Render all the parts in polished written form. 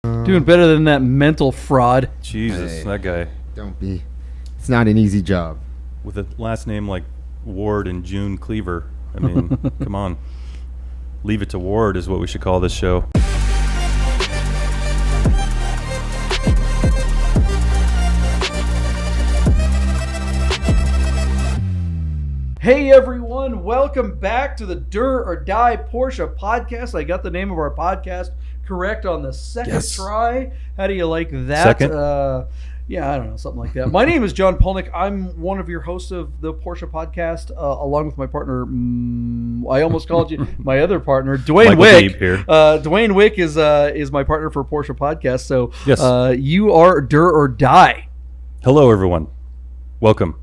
Doing better than that mental fraud. Jesus, that guy. Don't be. It's not an easy job. With a last name like Ward and June Cleaver. I mean, come on. Leave it to Ward is what we should call this show. Hey everyone, welcome back to the Dur or Die Porsche podcast. I got the name of our podcast correct on the second try. How do you like that? Second? Yeah, I don't know, something like that. My name is John Polnik. I'm one of your hosts of the Porsche podcast, along with my partner, I almost called you my other partner, Duane Wik. Here. Duane Wik is my partner for Porsche podcast. So Yes. You are Dur or Die. Hello, everyone. Welcome.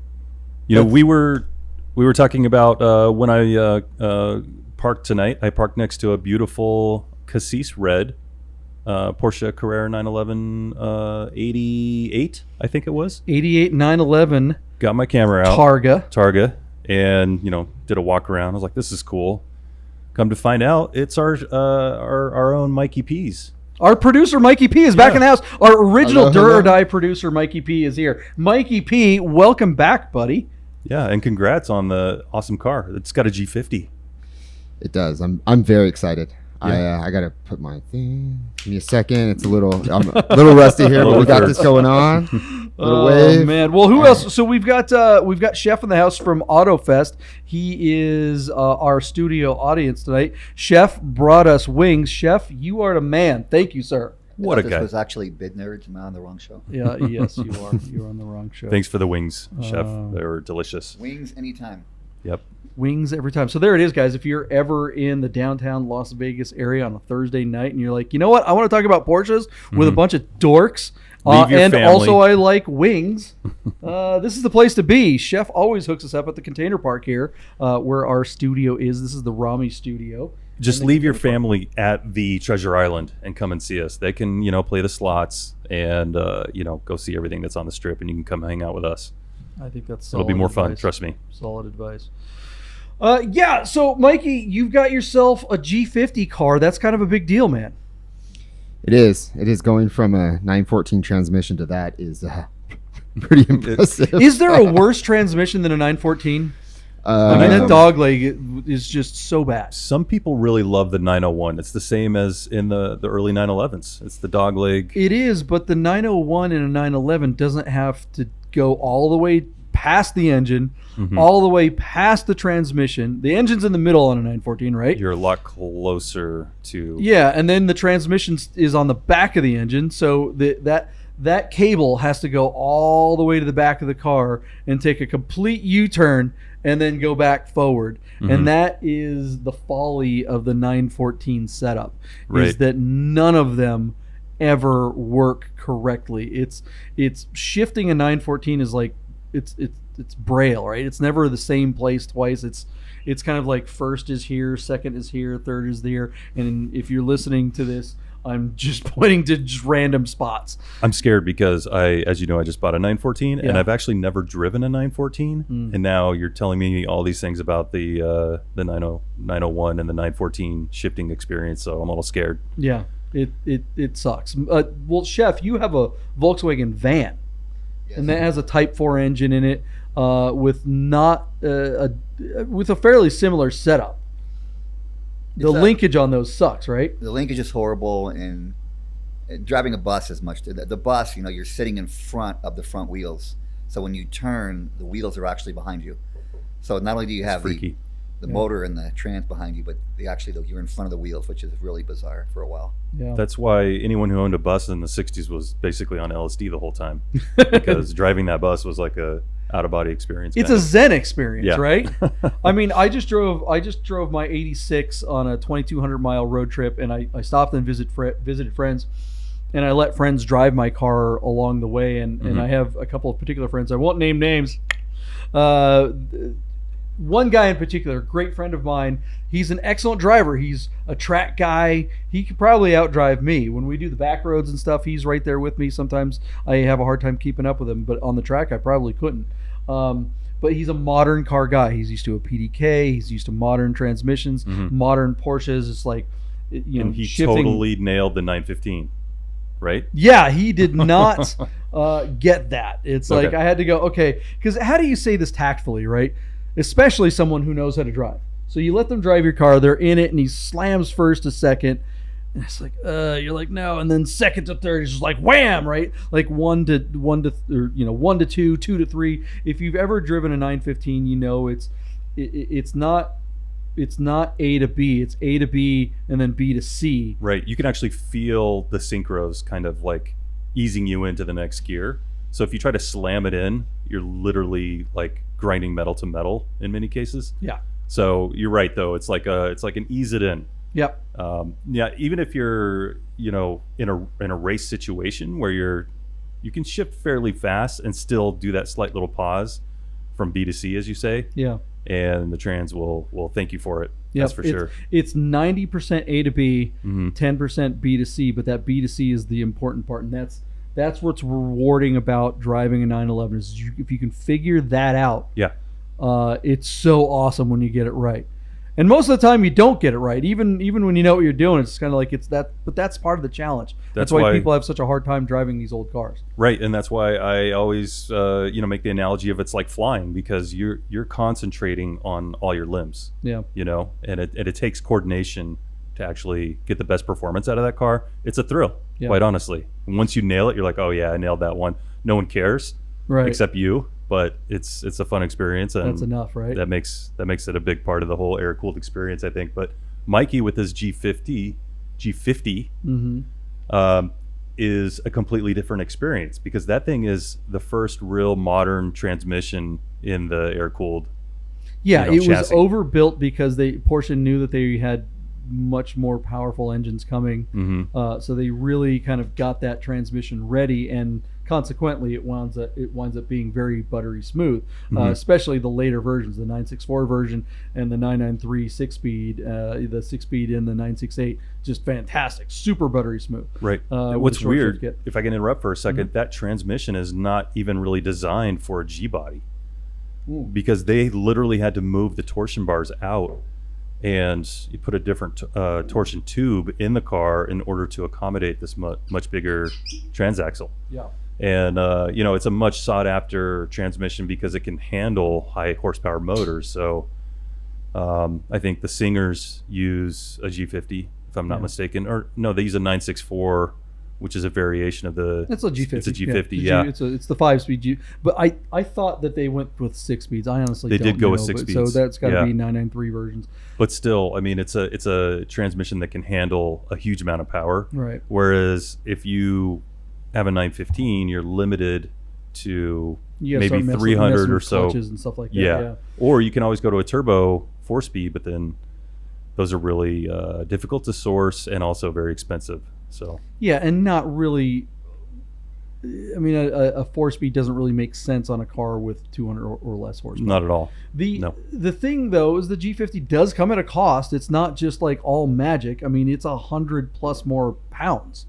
You know, we were talking about when I parked tonight. I parked next to a beautiful Cassis red Porsche Carrera 911 88, I think it was. 88 911 Got my camera out. Targa. And, you know, did a walk around. I was like, this is cool. Come to find out, it's our own Mikey P's. Our producer, Mikey P, is back in the house. Our original Hello. Dur or Die producer, Mikey P, is here. Mikey P, welcome back, buddy. Yeah, and congrats on the awesome car. It's got a G50. It does. I'm very excited. Yeah. I gotta put my thing. Give me a second. It's I'm a little rusty here, but we got this going on. Little wave. Man. Well, who else? So we've got Chef in the house from AutoFest. He is our studio audience tonight. Chef brought us wings. Chef, you are the man. Thank you, sir. What a This guy. was actually Bid Nerds. Am I on the wrong show? Yeah, yes, you are. You're on the wrong show. Thanks for the wings, Chef. They were delicious. Wings anytime. Yep. Wings every time. So there it is, guys. If you're ever in the downtown Las Vegas area on a Thursday night and you're like, you know what? I want to talk about Porsches with a bunch of dorks. Leave your And family. also I like wings. This is the place to be. Chef always hooks us up at the container park here where our studio is. This is the Rami studio. Just leave your family at the Treasure Island and come and see us. They can, you know, play the slots and, you know, go see everything that's on the strip, and you can come hang out with us. I think that's solid. It'll be more fun, advice. trust me. Solid advice. Yeah, so Mikey, you've got yourself a G50 car. That's kind of a big deal, man. It is. It is going from a 914 transmission to that is pretty impressive. Is there a worse transmission than a 914? I mean, that dog leg is just so bad. Some people really love the 901. It's the same as in the early 911s. It's the dog leg. It is, but the 901 and a 911 doesn't have to go all the way past the engine, all the way past the transmission. The engine's in the middle on a 914, right? You're a lot closer to... Yeah, and then the transmission is on the back of the engine, so that cable has to go all the way to the back of the car and take a complete U-turn and then go back forward. And that is the folly of the 914 setup, is Right. that none of them ever work correctly. It's shifting a 914 is like it's braille, right? It's never the same place twice. It's kind of like first is here, second is here, third is there. And if you're listening to this, I'm just pointing to just random spots. I'm scared because as you know, I just bought a 914 and Yeah. I've actually never driven a 914. And now you're telling me all these things about the 901 and the 914 shifting experience. So I'm a little scared. Yeah, it sucks. Well, Chef, you have a Volkswagen van, Yes. and that has a Type 4 engine in it with with a fairly similar setup. The linkage on those sucks, right? The linkage is horrible, and driving a bus is much. The bus, you know, you're sitting in front of the front wheels, so when you turn, the wheels are actually behind you. So not only do you have Freaky. the motor and the trans behind you, but you're in front of the wheels, which is really bizarre for a while. Yeah. That's why anyone who owned a bus in the 60s was basically on LSD the whole time, because driving that bus was like a out-of-body experience. It's kind a of. Zen experience, Yeah. right? I mean, I just drove my 86 on a 2,200 mile road trip, and I stopped and visited friends, and I let friends drive my car along the way, and I have a couple of particular friends. I won't name names. One guy in particular, great friend of mine, he's an excellent driver. He's a track guy. He could probably outdrive me. When we do the back roads and stuff, he's right there with me. Sometimes I have a hard time keeping up with him, but on the track, I probably couldn't. But he's a modern car guy. He's used to a PDK. He's used to modern transmissions, modern Porsches. It's like, And he totally nailed the 915. right? Yeah, he did not get that. It's like Okay. I had to go, okay, because how do you say this tactfully, right? Especially someone who knows how to drive. So you let them drive your car, they're in it, and he slams first to second. And it's like, you're like, no, and then second to third, he's just like wham, right? Like one to two, two to three. If you've ever driven a 915, you know it's not A to B, it's A to B and then B to C. Right. You can actually feel the synchros kind of like easing you into the next gear. So if you try to slam it in, you're literally like grinding metal to metal in many cases. Yeah. So you're right though. It's like an ease it in. Yep. Yeah. Even if you're in a race situation where you can shift fairly fast and still do that slight little pause from B to C, as you say. Yeah. And the trans will thank you for it. Yep. That's for sure. It's 90% A to B, Mhm. 10% B to C, but that B to C is the important part, and that's what's rewarding about driving a 911 is if you can figure that out. Yeah. It's so awesome when you get it right. And most of the time you don't get it right, even when you know what you're doing. It's kind of like it's that, but that's part of the challenge. That's why people have such a hard time driving these old cars. Right, and that's why I always make the analogy of it's like flying because you're concentrating on all your limbs. Yeah. And it takes coordination to actually get the best performance out of that car. It's a thrill, Yeah. quite honestly. And once you nail it, you're like, oh yeah, I nailed that one. No one cares, Right. except you. But it's a fun experience, and That's enough, right? that makes it a big part of the whole air cooled experience, I think. But Mikey with his G50 Mm-hmm. is a completely different experience because that thing is the first real modern transmission in the air cooled. Yeah, it was chassis. overbuilt because Porsche knew that they had much more powerful engines coming. Mm-hmm. So they really kind of got that transmission ready, and consequently, it winds up being very buttery smooth. Mhm. Especially the later versions, the 964 version and the 993 6-speed, the 6-speed in the 968, just fantastic, super buttery smooth. Right. With What's a short weird, shift kit. if I can interrupt for a 2nd Mhm. that transmission is not even really designed for a G body Ooh. because they literally had to move the torsion bars out and you put a different torsion tube in the car in order to accommodate this much bigger transaxle. Yeah. And it's a much sought after transmission because it can handle high horsepower motors. So I think the Singers use a G50, if I'm not Yeah. mistaken, or no, they use a 964, which is a variation of the. It's a G50. It's a G50, yeah. yeah. It's the 5-speed G. But I thought that they went with 6 speeds. I honestly They don't did go with know, 6 but- speeds, So that's got to yeah. be 993 versions. But still, I mean, it's a transmission that can handle a huge amount of power. Right. Whereas if you have a 915, you're limited to You gotta maybe start messing 300 or with so. clutches and stuff like that. Yeah. Yeah. Or you can always go to a turbo 4-speed, but then those are really difficult to source and also very expensive. So Yeah, and not really. I mean, a 4-speed doesn't really make sense on a car with 200 or less horsepower. not at all. The No. thing though is the G50 does come at a cost. It's not just like all magic. I mean, it's 100 plus more pounds,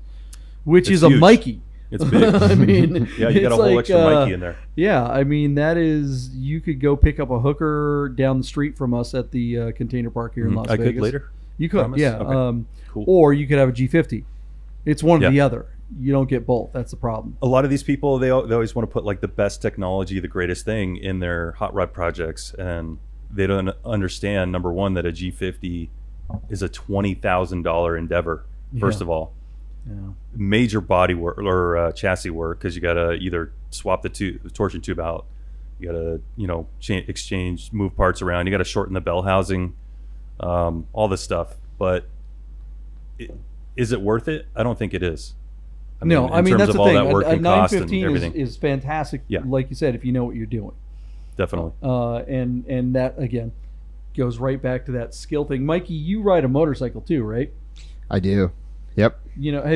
which It's is a huge. Mikey. It's big. I mean, Yeah, you got a it's whole like, extra Mikey in there. Yeah, I mean that is you could go pick up a hooker down the street from us at the container park here in Las I Vegas. could later. You could, Promise? yeah. Okay. Cool. Or you could have a G50. It's one or Yeah. the other. You don't get both. That's the problem. A lot of these people, they always want to put like the best technology, the greatest thing in their hot rod projects, and they don't understand, number one, that a G50 is a $20,000 endeavor. First Yeah. of all, Yeah. major body work or chassis work because you got to either swap the torsion tube out, you got to exchange, move parts around, you got to shorten the bell housing, all this stuff. But is it worth it? I don't think it is. In that's terms the of all thing. that work A and cost and 915 everything. is fantastic, Yeah. like you said, if you know what you're doing. Definitely. And that again goes right back to that skill thing. Mikey, you ride a motorcycle too, right? I do. Yep.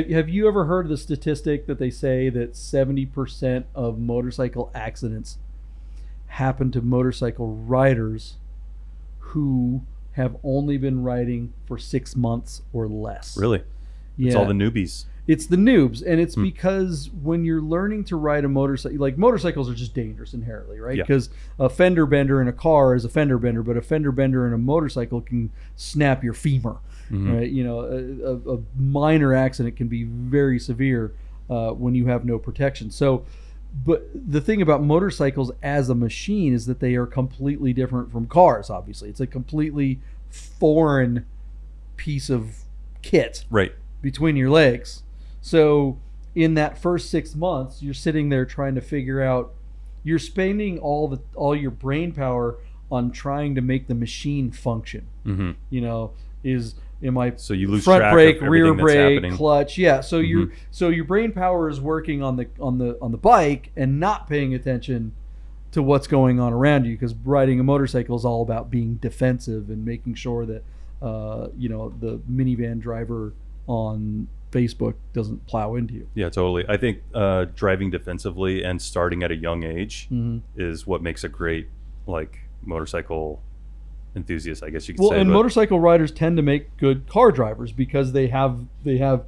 Have you ever heard the statistic that they say that 70% of motorcycle accidents happen to motorcycle riders who have only been riding for 6 months or less? Really? Yeah. It's all the newbies. It's the noobs, and it's because when you're learning to ride a motorcycle, like motorcycles are just dangerous inherently, right? Yeah. Because a fender bender in a car is a fender bender, but a fender bender in a motorcycle can snap your femur. right? You know, a minor accident can be very severe when you have no protection. So, but the thing about motorcycles as a machine is that they are completely different from cars. Obviously, it's a completely foreign piece of kit Right. between your legs. So in that first 6 months, you're sitting there trying to figure out. You're spending all your brain power on trying to make the machine function. Mm-hmm. You know, am I So you lose front track brake, of rear everything that's brake, happening. clutch? Yeah. So your brain power is working on the bike and not paying attention to what's going on around you, because riding a motorcycle is all about being defensive and making sure that the minivan driver on Facebook doesn't plow into you. Yeah, totally. I think driving defensively and starting at a young age is what makes a great motorcycle enthusiast, I guess you could say. Well, and but motorcycle riders tend to make good car drivers because they have that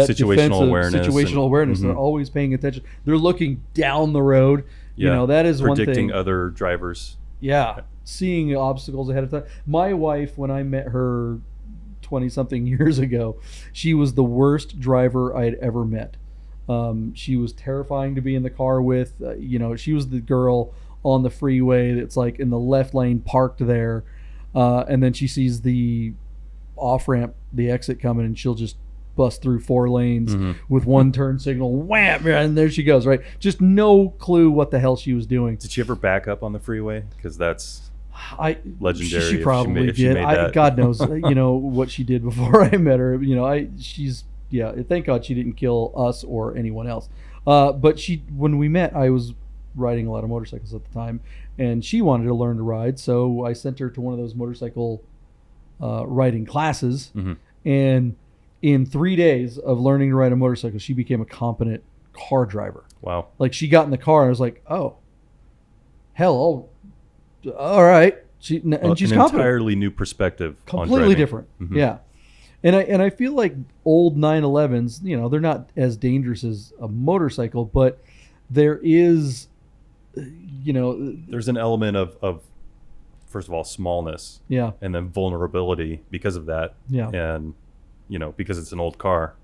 Situational awareness situational awareness. They're always paying attention. They're looking down the road. You know, that is one thing. predicting other drivers. Yeah, seeing obstacles ahead of time. My wife, when I met her 20-something years ago, she was the worst driver I had ever met. She was terrifying to be in the car with. She was the girl on the freeway that's like in the left lane parked there, and then she sees the off-ramp, the exit coming, and she'll just bust through 4 lanes with one turn signal, wham, and there she goes, right? Just no clue what the hell she was doing. Did she ever back up on the freeway? Because that's legendary. She if probably if she did. made that. God knows, what she did before I met her. Thank God she didn't kill us or anyone else. But when we met, I was riding a lot of motorcycles at the time, and she wanted to learn to ride, so I sent her to one of those motorcycle riding classes, and in 3 days of learning to ride a motorcycle, she became a competent car driver. Wow. Like, she got in the car and I was like, oh, hell, all right. She's an competent. entirely new perspective on Completely driving. different. Yeah. And I feel like old 911s, they're not as dangerous as a motorcycle, but there is, There's an element of first of all, smallness. Yeah. And then vulnerability because of that. Yeah. And, because it's an old car.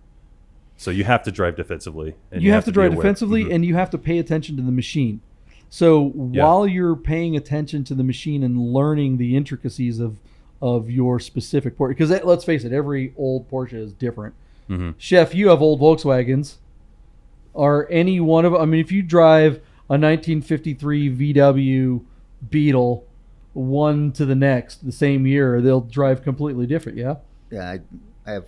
So you have to drive defensively. And you have to drive be aware. defensively, and you have to pay attention to the machine. So while you're paying attention to the machine and learning the intricacies of your specific Porsche, because let's face it, every old Porsche is different. Chef, you have old Volkswagens. Are any one of them? I mean, if you drive a 1953 VW Beetle one to the next the same year, they'll drive completely different. Yeah. Yeah, I have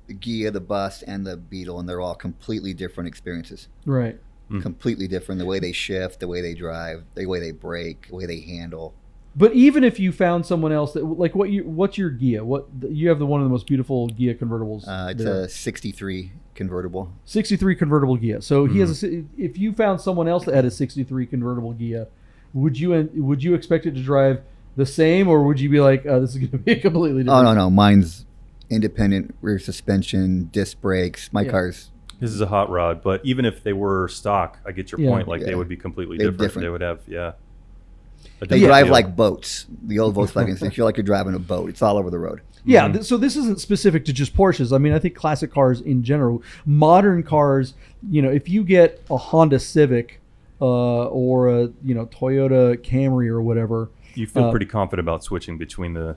the Ghia, the Bus, and the Beetle, and they're all completely different experiences. Right. Completely different. The way they shift, the way they drive, the way they brake, the way they handle. But even if you found someone else that what's your Ghia? You have one of the most beautiful Ghia convertibles. It's a 63 convertible. 63 convertible Ghia. So he has if you found someone else that had a 63 convertible Ghia, would you expect it to drive the same, or would you be like, this is going to be completely different? Oh no, mine's independent rear suspension, disc brakes. My car's. This is a hot rod, but even if they were stock, I get your point. They would be completely different. They would have, They drive like boats. The old Volkswagens, they feel like you're driving a boat. It's all over the road. Yeah, so this isn't specific to just Porsches. I mean, I think classic cars in general, modern cars, if you get a Honda Civic or a Toyota Camry or whatever, you feel pretty confident about switching between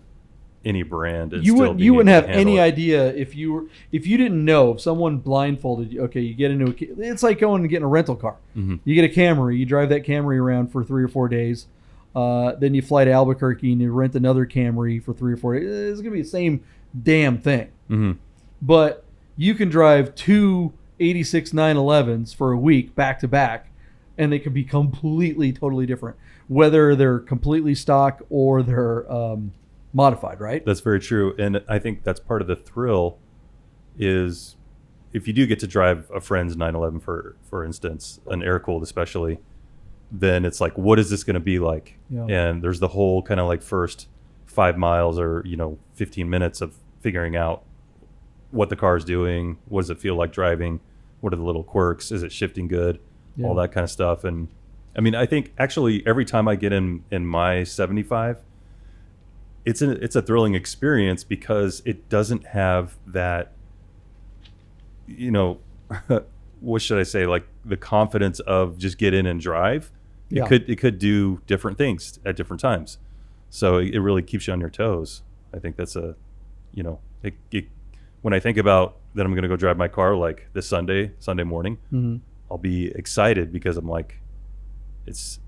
any brand. And you wouldn't have any it. idea if you didn't know. If someone blindfolded you, okay, you get into it's like going and getting a rental car. You get a Camry, you drive that Camry around for 3 or 4 days. Then you fly to Albuquerque and you rent another Camry for 3 or 4 days. It's going to be the same damn thing. But you can drive 2 86 911s for a week back to back, and they can be completely, totally different, whether they're completely stock or they're modified, right? That's very true. And I think that's part of the thrill is if you do get to drive a friend's 911, for instance, an air-cooled especially, then it's like, what is this going to be like? Yeah. And there's the whole kind of first 5 miles or 15 minutes of figuring out what the car is doing, what does it feel like driving, what are the little quirks, is it shifting good, all that kind of stuff. And I mean, I think actually every time I get in my 75, it's a thrilling experience because it doesn't have that, what should I say, like the confidence of just get in and drive. Yeah. It could do different things at different times, so it really keeps you on your toes. I think that's when I think about that I'm going to go drive my car like this Sunday morning, Mm-hmm. I'll be excited because I'm like, it's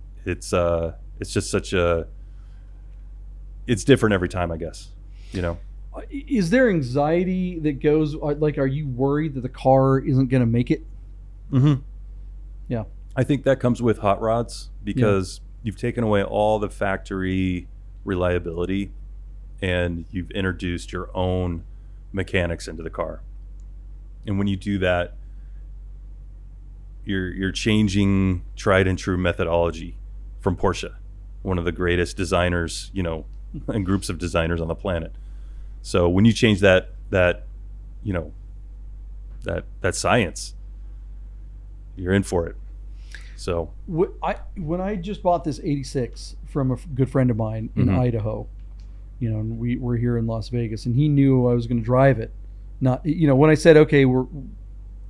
just it's different every time, I guess. Is there anxiety that goes like? Are you worried that the car isn't going to make it? Mm-hmm. Yeah. I think that comes with hot rods because you've taken away all the factory reliability and you've introduced your own mechanics into the car. And when you do that, you're changing tried and true methodology from Porsche, one of the greatest designers, and groups of designers on the planet. So when you change that science, you're in for it. So when I just bought this 86 from a good friend of mine in Idaho, and we were here in Las Vegas, and he knew I was going to drive it. Not, when I said, okay, we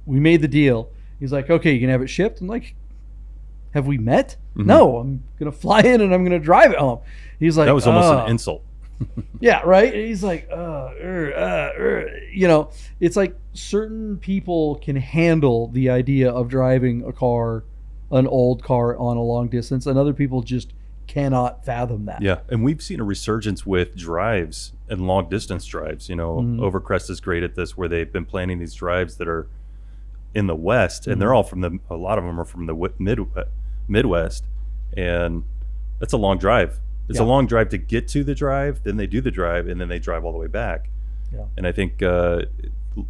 made the deal, he's like, okay, you can have it shipped. I'm like, have we met? Mm-hmm. No, I'm going to fly in and I'm going to drive it home. He's like, that was almost an insult. Yeah, right. And he's like, it's like certain people can handle the idea of driving a car, an old car on a long distance, and other people just cannot fathom that. Yeah, and we've seen a resurgence with drives and long distance drives. Overcrest is great at this, where they've been planning these drives that are in the West, and they're all a lot of them are from the Midwest, and that's a long drive. It's a long drive to get to the drive, then they do the drive, and then they drive all the way back. Yeah. And I think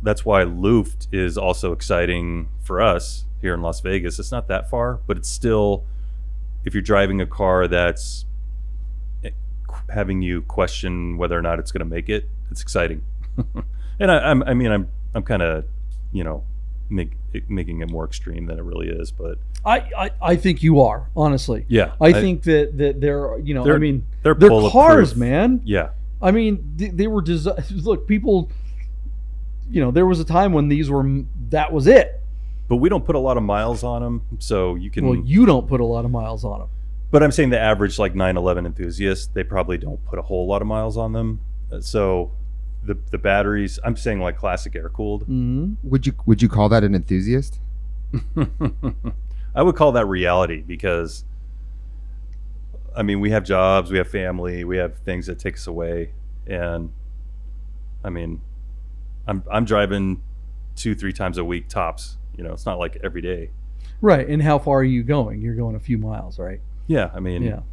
that's why Luft is also exciting for us here in Las Vegas. It's not that far, but it's still, if you're driving a car that's having you question whether or not it's going to make it, it's exciting. And I'm kind of, making it more extreme than it really is, but I think you are, honestly. Yeah, I think that they're they're they're bulletproof. cars, man. Yeah, I mean, they were designed. Look, people, there was a time when that was it. but we don't put a lot of miles on them, so you can. Well, you don't put a lot of miles on them. But I'm saying the average 911 enthusiast, they probably don't put a whole lot of miles on them. So the batteries, I'm saying classic air cooled. Mm-hmm. Would you call that an enthusiast? I would call that reality because, we have jobs, we have family, we have things that take us away, and I'm driving 2-3 times a week tops. It's not like every day. Right. And how far are you going? You're going a few miles, right? Yeah,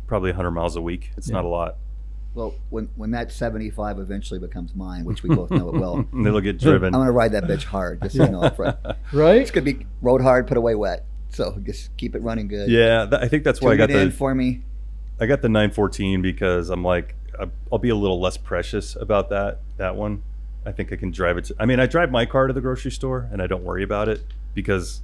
probably 100 miles a week. It's not a lot. Well, when that 75 eventually becomes mine, which we both know it will, It'll get driven. I'm going to ride that bitch hard, just so you know up front. Right? It's going to be road hard, put away wet. So just keep it running good. Yeah, I think that's why I got Tune it in for me. I got the 914 because I'm like, I'll be a little less precious about that one. I think I can drive it. I drive my car to the grocery store and I don't worry about it because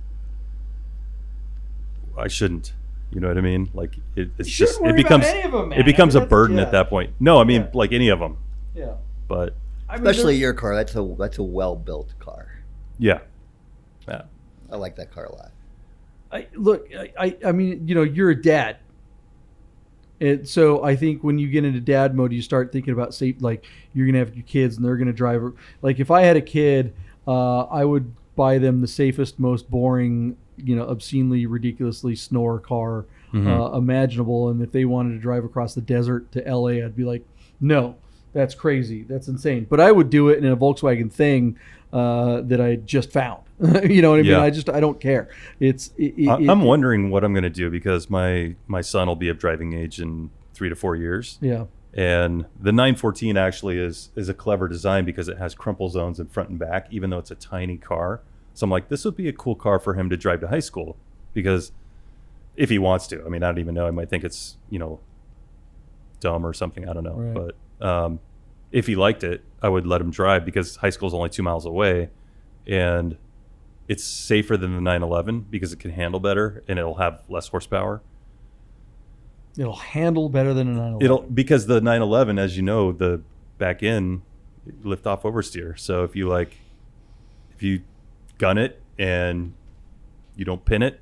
I shouldn't. You know what I mean? It's just it becomes it becomes a burden at that point. No, like any of them. Yeah. But especially your car. That's a well built car. Yeah. I like that car a lot. You're a dad. And so I think when you get into dad mode, you start thinking about safe. You're gonna have your kids, and they're gonna drive. If I had a kid, I would buy them the safest, most boring, obscenely, ridiculously snore car imaginable. And if they wanted to drive across the desert to LA, I'd be like, no, that's crazy, that's insane. But I would do it in a Volkswagen thing that I just found. You know what I mean? Yeah. I don't care. I'm wondering what I'm going to do because my son will be of driving age in 3 to 4 years. Yeah. And the 914 actually is a clever design because it has crumple zones in front and back, even though it's a tiny car. So I'm like, this would be a cool car for him to drive to high school because if he wants to, I don't even know. I might think it's, dumb or something. I don't know. Right. But if he liked it, I would let him drive because high school is only 2 miles away. And it's safer than the 911 because it can handle better and it'll have less horsepower. It'll handle better than a 911. It'll because the 911, as you know, the back end lift off oversteer. So if you gun it and you don't pin it,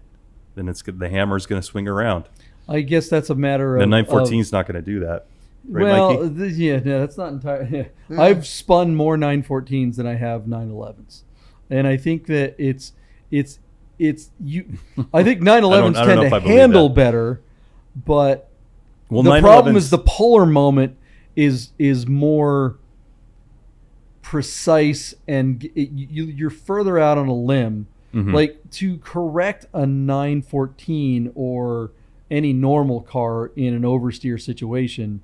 then the hammer's going to swing around. I guess that's a matter of The 914 is not going to do that. Right, well, Mikey? no, that's not entirely. I've spun more 914s than I have 911s, and I think that it's you. I think 911s I don't tend know if to I believe handle that. better, but Well, the problem 911s is the polar moment is more precise, and you're further out on a limb. Mhm. Like to correct a 914 or any normal car in an oversteer situation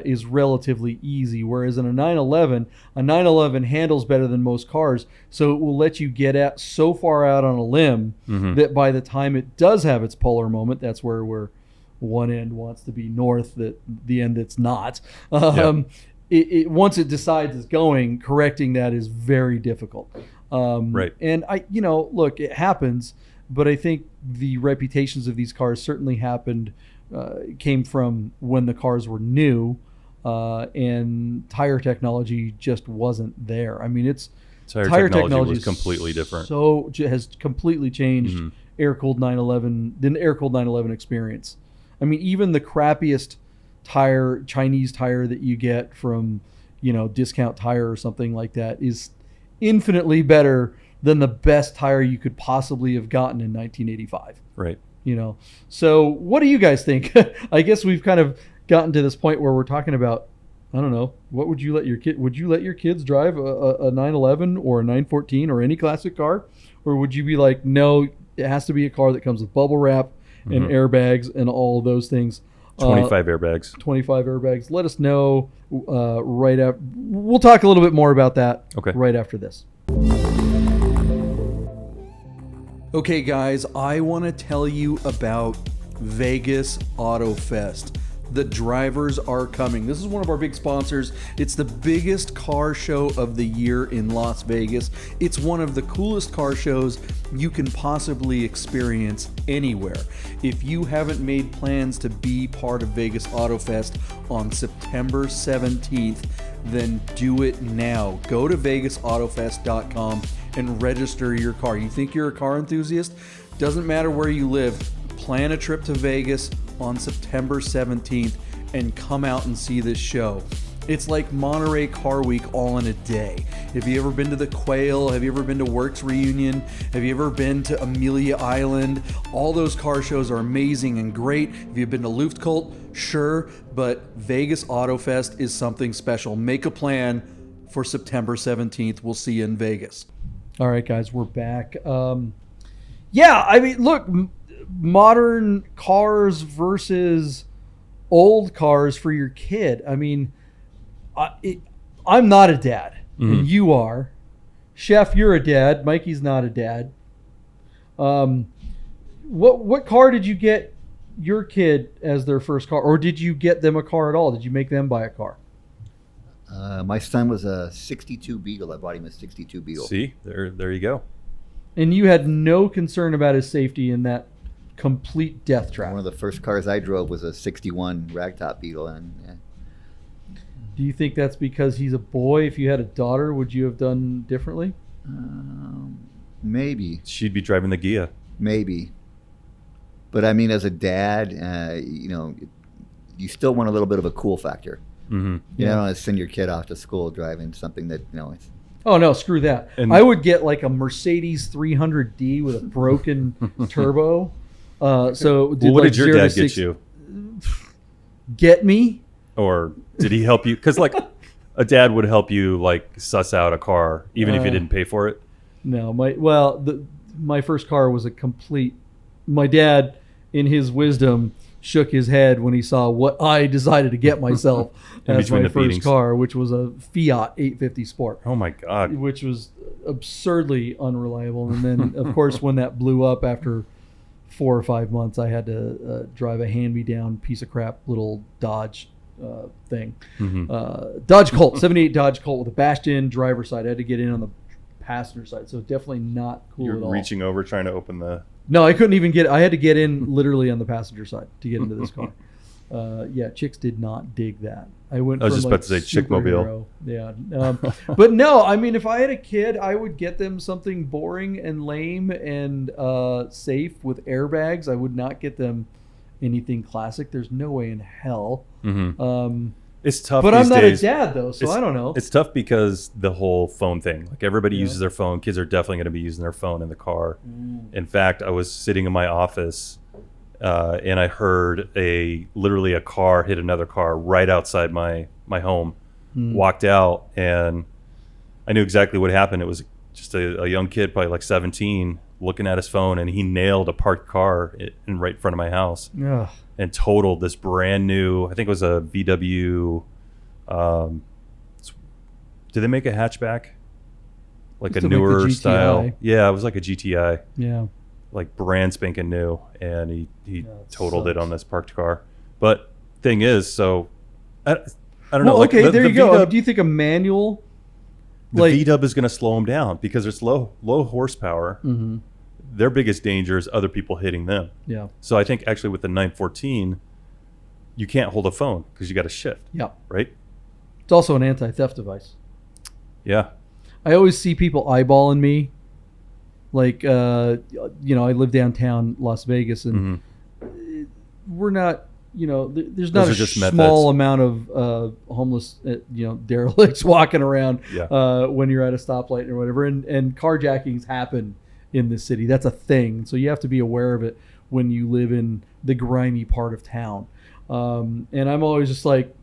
is relatively easy, whereas in a 911 handles better than most cars, so it will let you get at so far out on a limb that by the time it does have its polar moment, that's where one end wants to be north, that the end that's not. It once it decides it's going, correcting that is very difficult. Right. And look, it happens, but I think the reputations of these cars certainly came from when the cars were new, and tire technology just wasn't there. I mean, tire technology was completely different. So has completely changed air-cooled 911, the air-cooled 911 experience. I mean, even the crappiest Chinese tire that you get from, Discount Tire or something like that is infinitely better than the best tire you could possibly have gotten in 1985. Right. So what do you guys think? I guess we've kind of gotten to this point where we're talking about, I don't know, what would you let your kids drive a 911 or a 914 or any classic car? Or would you be like, no, it has to be a car that comes with bubble wrap and airbags and all those things? 25 airbags. 25 airbags. Let us know right after. We'll talk a little bit more about that right after this. Okay, guys, I want to tell you about Vegas Auto Fest. The drivers are coming. This is one of our big sponsors. It's the biggest car show of the year in Las Vegas. It's one of the coolest car shows you can possibly experience anywhere. If you haven't made plans to be part of Vegas Auto Fest on September 17th, then do it now. Go to vegasautofest.com and register your car. You think you're a car enthusiast? Doesn't matter where you live. Plan a trip to Vegas on September 17th and come out and see this show. It's like Monterey Car Week all in a day. Have you ever been to the Quail? Have you ever been to Works Reunion? Have you ever been to Amelia Island? All those car shows are amazing and great. Have you been to Luftkult? Sure, but Vegas Auto Fest is something special. Make a plan for September 17th. We'll see you in Vegas. All right, guys, we're back. Yeah, I mean, look, modern cars versus old cars for your kid. I mean, I'm not a dad, and you are. Chef, you're a dad. Mikey's not a dad. What car did you get your kid as their first car, or did you get them a car at all? Did you make them buy a car? My son was a 62 Beagle. I bought him a 62 Beagle. See, there you go. And you had no concern about his safety in that complete death trap. One of the first cars I drove was a 61 ragtop Beagle. And Do you think that's because he's a boy? If you had a daughter, would you have done differently? Maybe. She'd be driving the Gia. Maybe. But I mean, as a dad, you still want a little bit of a cool factor. You don't want to send your kid off to school driving something that, it's... Oh, no, screw that. And I would get like a Mercedes 300D with a broken turbo. What did your dad get you? Get me? Or did he help you? Because like a dad would help you like suss out a car even if you didn't pay for it. No, my first car was a complete. My dad, in his wisdom, shook his head when he saw what I decided to get myself as my first car, which was a Fiat 850 Sport. Oh my God! Which was absurdly unreliable. And then, of course, when that blew up after 4 or 5 months, I had to drive a hand-me-down piece of crap little Dodge thing. Dodge Colt, 78 Dodge Colt with a bashed-in driver's side. I had to get in on the passenger side, so definitely not cool at all. You're reaching over trying to open the... No, I couldn't even get... I had to get in literally on the passenger side to get into this car. Yeah, chicks did not dig that. I went. I was from, just about to say chickmobile. superhero. Yeah, but no. I mean, if I had a kid, I would get them something boring and lame and safe with airbags. I would not get them anything classic. There's no way in hell. It's tough. But these I'm not days. a dad though, so I don't know. It's tough because the whole phone thing. Like everybody Yeah. uses their phone. Kids are definitely going to be using their phone in the car. In fact, I was sitting in my office and I heard literally a car hit another car right outside my home. Walked out and I knew exactly what happened. It was just a young kid, probably like 17, looking at his phone, and he nailed a parked car right in front of my house. Ugh. And totaled this brand new, I think it was a VW. Did they make a hatchback? Like Used a to make the newer GTI. style? Yeah, it was like a GTI, Yeah. like brand spanking new, and he Yeah, it totaled it sucks. on this parked car. But thing is, so I don't know. Well, like okay, there you go. VW Do you think a manual? the VW is going to slow them down because it's low horsepower. Mhm. Their biggest danger is other people hitting them. Yeah. So I think actually with the 914, you can't hold a phone because you got to shift, Yeah. right? It's also an anti-theft device. Yeah. I always see people eyeballing me. Like, I live downtown Las Vegas, and we're not, there's not Those a are just small methods. amount of homeless, derelicts walking around Yeah. when you're at a stoplight or whatever. And carjackings happen in this city. That's a thing. So you have to be aware of it when you live in the grimy part of town. And I'm always just like,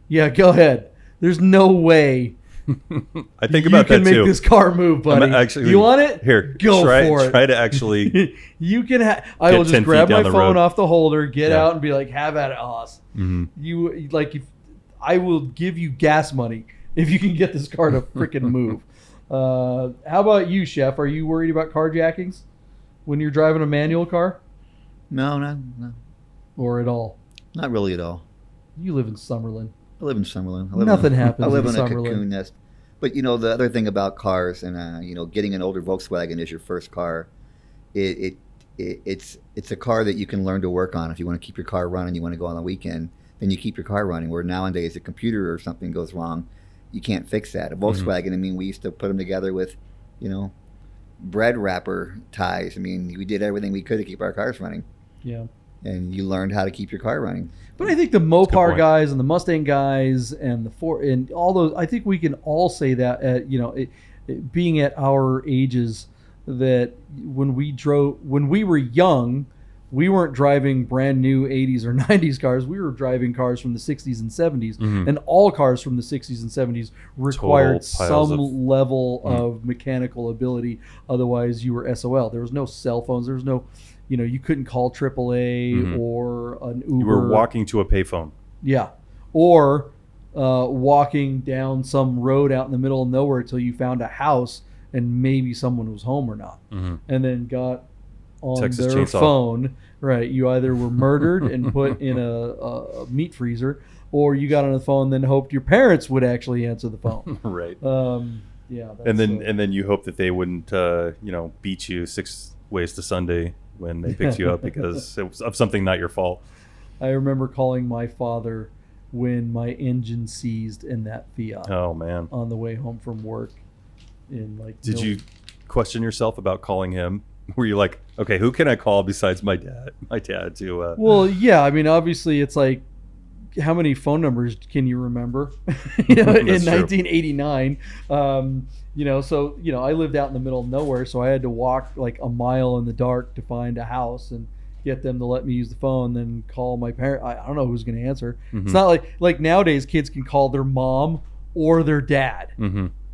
yeah, go ahead. There's no way I think you about can that make too. this car move, buddy. Actually, you want it? Here, go for it. Try to actually. You can. I will Get 10 just grab feet my down the phone road. off the holder, get Yeah. out, and be like, "Have at it, Hoss." You like if I will give you gas money if you can get this car to freaking move. How about you, Chef? Are you worried about carjackings when you're driving a manual car, No, or at all? not really at all. You live in Summerlin. I live in Summerlin. Nothing happens I live in in a Summerlin. cocoon nest. But the other thing about cars and getting an older Volkswagen as your first car, it's a car that you can learn to work on. If you want to keep your car running, you want to go on the weekend, then you keep your car running. Where nowadays a computer or something goes wrong, you can't fix that. A Volkswagen, I mean, we used to put them together with, bread wrapper ties. I mean, we did everything we could to keep our cars running, Yeah. and you learned how to keep your car running. But I think the good Mopar point. guys and the Mustang guys and the Ford and all those, I think we can all say that, being at our ages, that when we were young, we weren't driving brand new 80s or 90s cars. We were driving cars from the 60s and 70s. And all cars from the 60s and 70s required piles some of- level of mechanical ability. Otherwise, you were SOL. There was no cell phones. There was no, you couldn't call AAA or an Uber. You were walking to a payphone. Yeah. Or walking down some road out in the middle of nowhere until you found a house and maybe someone was home or not. And then got on Texas their Chainsaw. phone. Right. You either were murdered and put in a meat freezer, or you got on the phone and then hoped your parents would actually answer the phone. Right. Yeah. That's, And then you hope that they wouldn't beat you 6 ways to Sunday when they picked you up because it was of something not your fault. I remember calling my father when my engine seized in that Fiat Oh man. on the way home from work. Did you question yourself about calling him? Were you like, okay, who can I call besides my dad? My dad to. Well, yeah. I mean, obviously, it's like, how many phone numbers can you remember? In That's true. 1989. So I lived out in the middle of nowhere, so I had to walk like a mile in the dark to find a house and get them to let me use the phone. Then call my parent. I don't know who's going to answer. It's not like nowadays kids can call their mom or their dad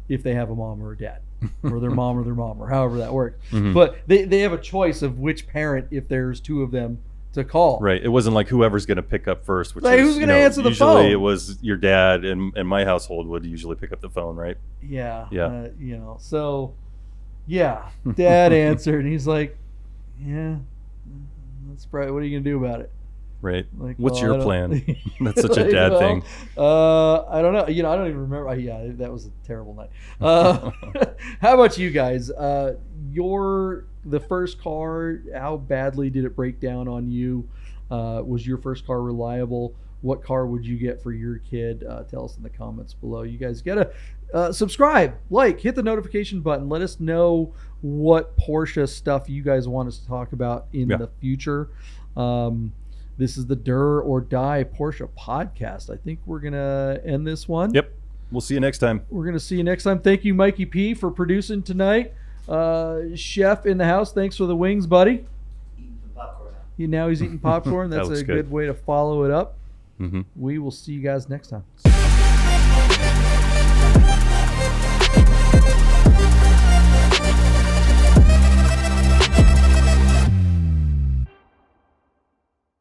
if they have a mom or a dad. Or their mom or however that works. But they have a choice of which parent, if there's two of them, to call. Right. It wasn't like whoever's going to pick up first. Which Like, is, who's gonna answer the usually phone? it was your dad, and my household would usually pick up the phone, right? Yeah. Yeah. So, yeah, Dad answered, and he's like, "Yeah, that's probably. What are you gonna do about it?" Right. Like, What's well, your plan? That's such a dad thing. I don't know. I don't even remember. Yeah, that was a terrible night. How about you guys? The first car, how badly did it break down on you? Was your first car reliable? What car would you get for your kid? Tell us in the comments below. You guys gotta subscribe, like, hit the notification button. Let us know what Porsche stuff you guys want us to talk about in the future. This is the Dur or Die Porsche podcast. I think we're going to end this one. Yep. We'll see you next time. We're going to see you next time. Thank you, Mikey P, for producing tonight. Chef in the house, thanks for the wings, buddy. Eating some popcorn now. Now he's eating popcorn. That's That looks a good way to follow it up. Mm-hmm. We will see you guys next time.